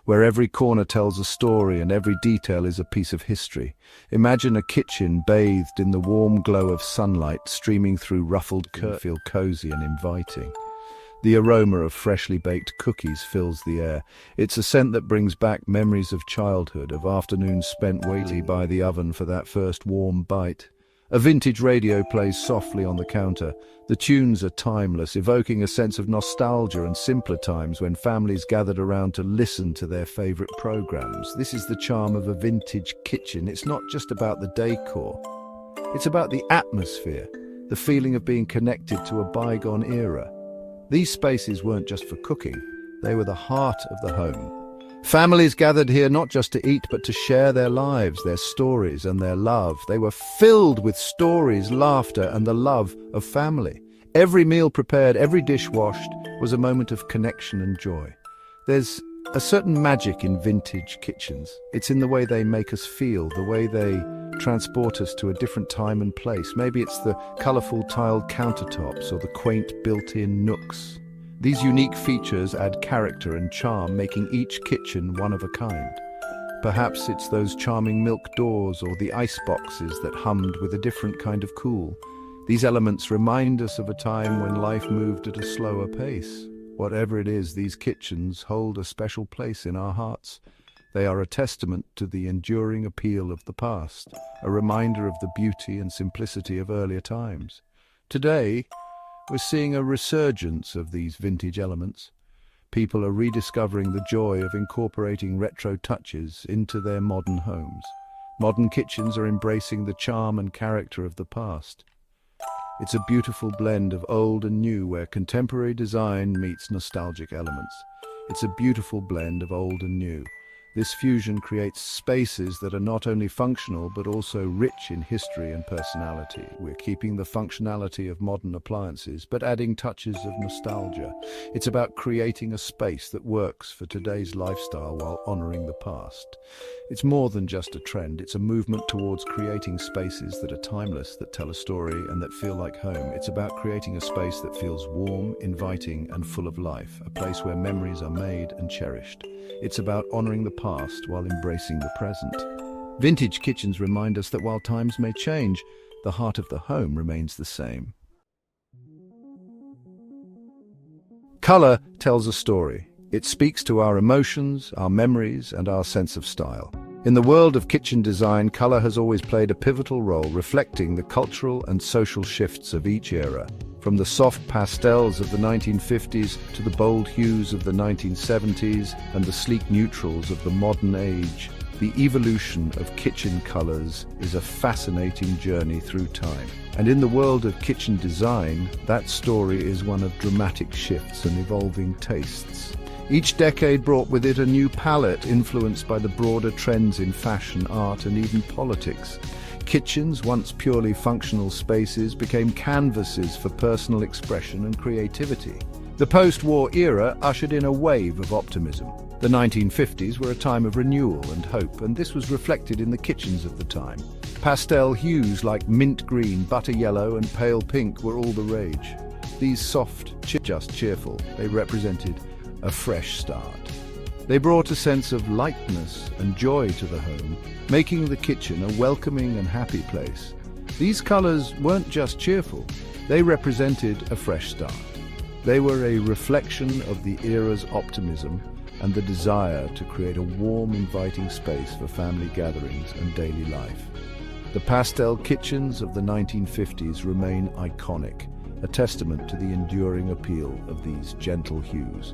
where every corner tells a story and every detail is a piece of history. Imagine a kitchen bathed in the warm glow of sunlight streaming through ruffled curtains, feel cozy and inviting. The aroma of freshly baked cookies fills the air. It's a scent that brings back memories of childhood, of afternoons spent waiting by the oven for that first warm bite. A vintage radio plays softly on the counter. The tunes are timeless, evoking a sense of nostalgia and simpler times when families gathered around to listen to their favorite programs. This is the charm of a vintage kitchen. It's not just about the decor. It's about the atmosphere, the feeling of being connected to a bygone era. These spaces weren't just for cooking. They were the heart of the home. Families gathered here not just to eat, but to share their lives, their stories, and their love. They were filled with stories, laughter, and the love of family. Every meal prepared, every dish washed, was a moment of connection and joy. There's a certain magic in vintage kitchens. It's in the way they make us feel, the way they transport us to a different time and place. Maybe it's the colourful tiled countertops or the quaint built-in nooks. These unique features add character and charm, making each kitchen one of a kind. Perhaps it's those charming milk doors or the ice boxes that hummed with a different kind of cool. These elements remind us of a time when life moved at a slower pace. Whatever it is, these kitchens hold a special place in our hearts. They are a testament to the enduring appeal of the past, a reminder of the beauty and simplicity of earlier times. Today, we're seeing a resurgence of these vintage elements. People are rediscovering the joy of incorporating retro touches into their modern homes. Modern kitchens are embracing the charm and character of the past. It's a beautiful blend of old and new where contemporary design meets nostalgic elements. It's a beautiful blend of old and new. This fusion creates spaces that are not only functional but also rich in history and personality. We're keeping the functionality of modern appliances but adding touches of nostalgia. It's about creating a space that works for today's lifestyle while honoring the past. It's more than just a trend, it's a movement towards creating spaces that are timeless, that tell a story and that feel like home. It's about creating a space that feels warm, inviting and full of life, a place where memories are made and cherished. It's about honoring the past while embracing the present. Vintage kitchens remind us that while times may change, the heart of the home remains the same. Color tells a story. It speaks to our emotions, our memories, and our sense of style. In the world of kitchen design, color has always played a pivotal role, reflecting the cultural and social shifts of each era. From the soft pastels of the 1950s to the bold hues of the 1970s and the sleek neutrals of the modern age, the evolution of kitchen colors is a fascinating journey through time. And in the world of kitchen design, that story is one of dramatic shifts and evolving tastes. Each decade brought with it a new palette influenced by the broader trends in fashion, art, and even politics. Kitchens, once purely functional spaces, became canvases for personal expression and creativity. The post-war era ushered in a wave of optimism. The 1950s were a time of renewal and hope, and this was reflected in the kitchens of the time. Pastel hues like mint green, butter yellow, and pale pink were all the rage. These soft, just cheerful, they represented a fresh start. They brought a sense of lightness and joy to the home, making the kitchen a welcoming and happy place. These colors weren't just cheerful, they represented a fresh start. They were a reflection of the era's optimism and the desire to create a warm, inviting space for family gatherings and daily life. The pastel kitchens of the 1950s remain iconic, a testament to the enduring appeal of these gentle hues.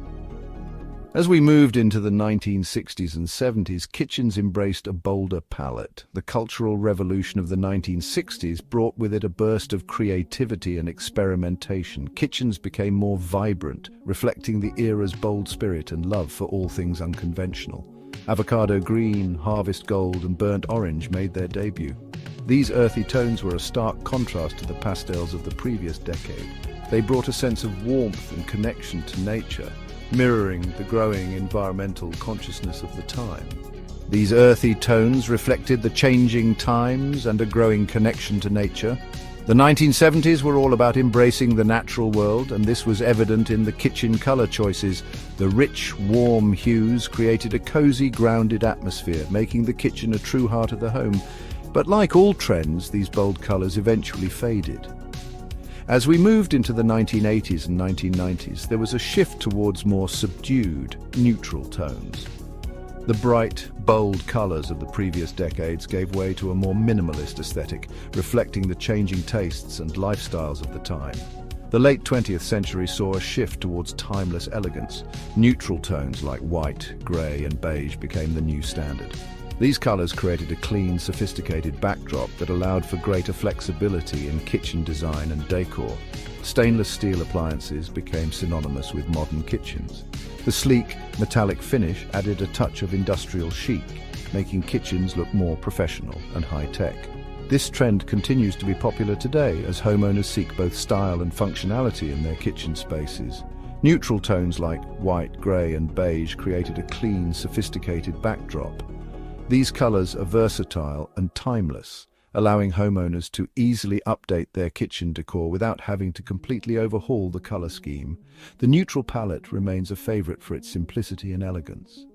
As we moved into the 1960s and 70s, kitchens embraced a bolder palette. The cultural revolution of the 1960s brought with it a burst of creativity and experimentation. Kitchens became more vibrant, reflecting the era's bold spirit and love for all things unconventional. Avocado green, harvest gold, and burnt orange made their debut. These earthy tones were a stark contrast to the pastels of the previous decade. They brought a sense of warmth and connection to nature, mirroring the growing environmental consciousness of the time. These earthy tones reflected the changing times and a growing connection to nature. The 1970s were all about embracing the natural world, and this was evident in the kitchen color choices. The rich, warm hues created a cozy, grounded atmosphere, making the kitchen a true heart of the home. But like all trends, these bold colors eventually faded. As we moved into the 1980s and 1990s, there was a shift towards more subdued, neutral tones. The bright, bold colors of the previous decades gave way to a more minimalist aesthetic, reflecting the changing tastes and lifestyles of the time. The late 20th century saw a shift towards timeless elegance. Neutral tones like white, grey and beige became the new standard. These colors created a clean, sophisticated backdrop that allowed for greater flexibility in kitchen design and decor. Stainless steel appliances became synonymous with modern kitchens. The sleek, metallic finish added a touch of industrial chic, making kitchens look more professional and high-tech. This trend continues to be popular today as homeowners seek both style and functionality in their kitchen spaces. Neutral tones like white, grey and beige created a clean, sophisticated backdrop. These colors are versatile and timeless, allowing homeowners to easily update their kitchen decor without having to completely overhaul the color scheme. The neutral palette remains a favorite for its simplicity and elegance.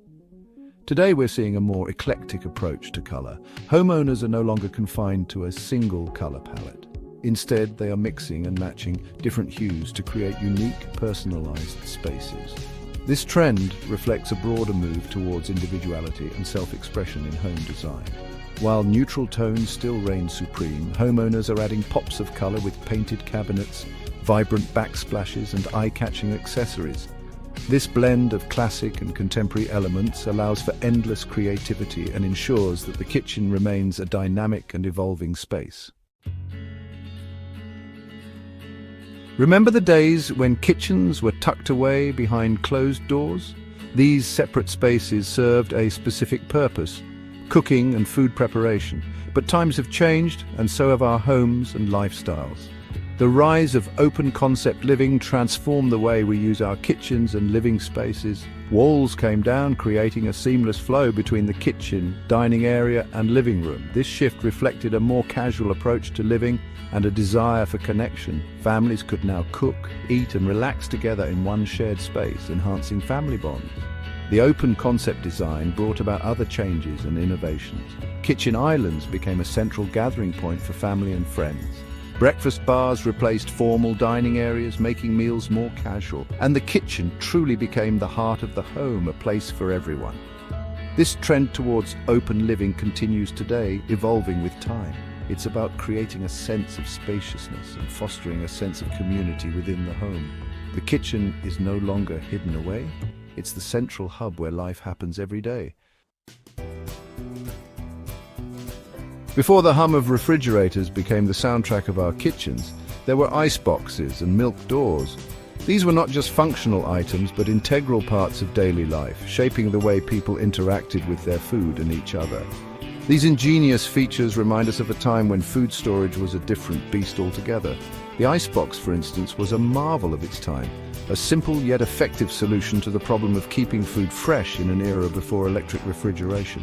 Today we're seeing a more eclectic approach to color. Homeowners are no longer confined to a single color palette. Instead, they are mixing and matching different hues to create unique, personalized spaces. This trend reflects a broader move towards individuality and self-expression in home design. While neutral tones still reign supreme, homeowners are adding pops of color with painted cabinets, vibrant backsplashes, and eye-catching accessories. This blend of classic and contemporary elements allows for endless creativity and ensures that the kitchen remains a dynamic and evolving space. Remember the days when kitchens were tucked away behind closed doors? These separate spaces served a specific purpose: cooking and food preparation. But times have changed, and so have our homes and lifestyles. The rise of open-concept living transformed the way we use our kitchens and living spaces. Walls came down, creating a seamless flow between the kitchen, dining area, and living room. This shift reflected a more casual approach to living and a desire for connection. Families could now cook, eat, and relax together in one shared space, enhancing family bonds. The open concept design brought about other changes and innovations. Kitchen islands became a central gathering point for family and friends. Breakfast bars replaced formal dining areas, making meals more casual. And the kitchen truly became the heart of the home, a place for everyone. This trend towards open living continues today, evolving with time. It's about creating a sense of spaciousness and fostering a sense of community within the home. The kitchen is no longer hidden away. It's the central hub where life happens every day. Before the hum of refrigerators became the soundtrack of our kitchens, there were ice boxes and milk doors. These were not just functional items, but integral parts of daily life, shaping the way people interacted with their food and each other. These ingenious features remind us of a time when food storage was a different beast altogether. The icebox, for instance, was a marvel of its time, a simple yet effective solution to the problem of keeping food fresh in an era before electric refrigeration.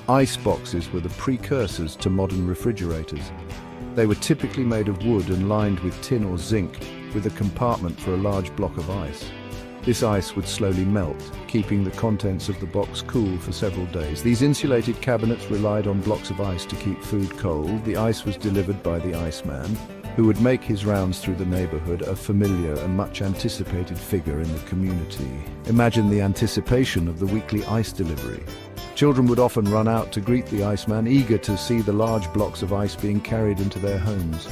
Ice boxes were the precursors to modern refrigerators. They were typically made of wood and lined with tin or zinc, with a compartment for a large block of ice. This ice would slowly melt, keeping the contents of the box cool for several days. These insulated cabinets relied on blocks of ice to keep food cold. The ice was delivered by the Iceman, who would make his rounds through the neighborhood, a familiar and much anticipated figure in the community. Imagine the anticipation of the weekly ice delivery. Children would often run out to greet the Iceman, eager to see the large blocks of ice being carried into their homes.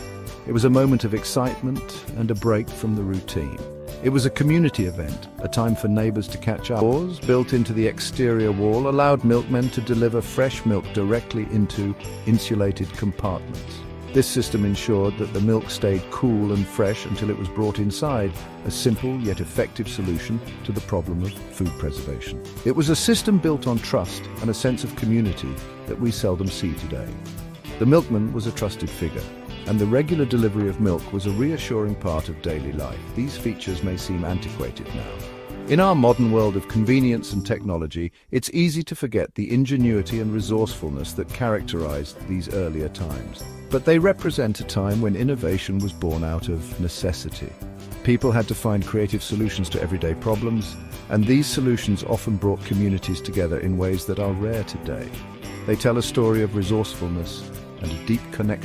It was a moment of excitement and a break from the routine. It was a community event, a time for neighbors to catch up. Doors built into the exterior wall allowed milkmen to deliver fresh milk directly into insulated compartments. This system ensured that the milk stayed cool and fresh until it was brought inside, a simple yet effective solution to the problem of food preservation. It was a system built on trust and a sense of community that we seldom see today. The milkman was a trusted figure, and the regular delivery of milk was a reassuring part of daily life. These features may seem antiquated now, In our modern world of convenience and technology, it's easy to forget the ingenuity and resourcefulness that characterized these earlier times. But they represent a time when innovation was born out of necessity. People had to find creative solutions to everyday problems, and these solutions often brought communities together in ways that are rare today. They tell a story of resourcefulness and a deep connection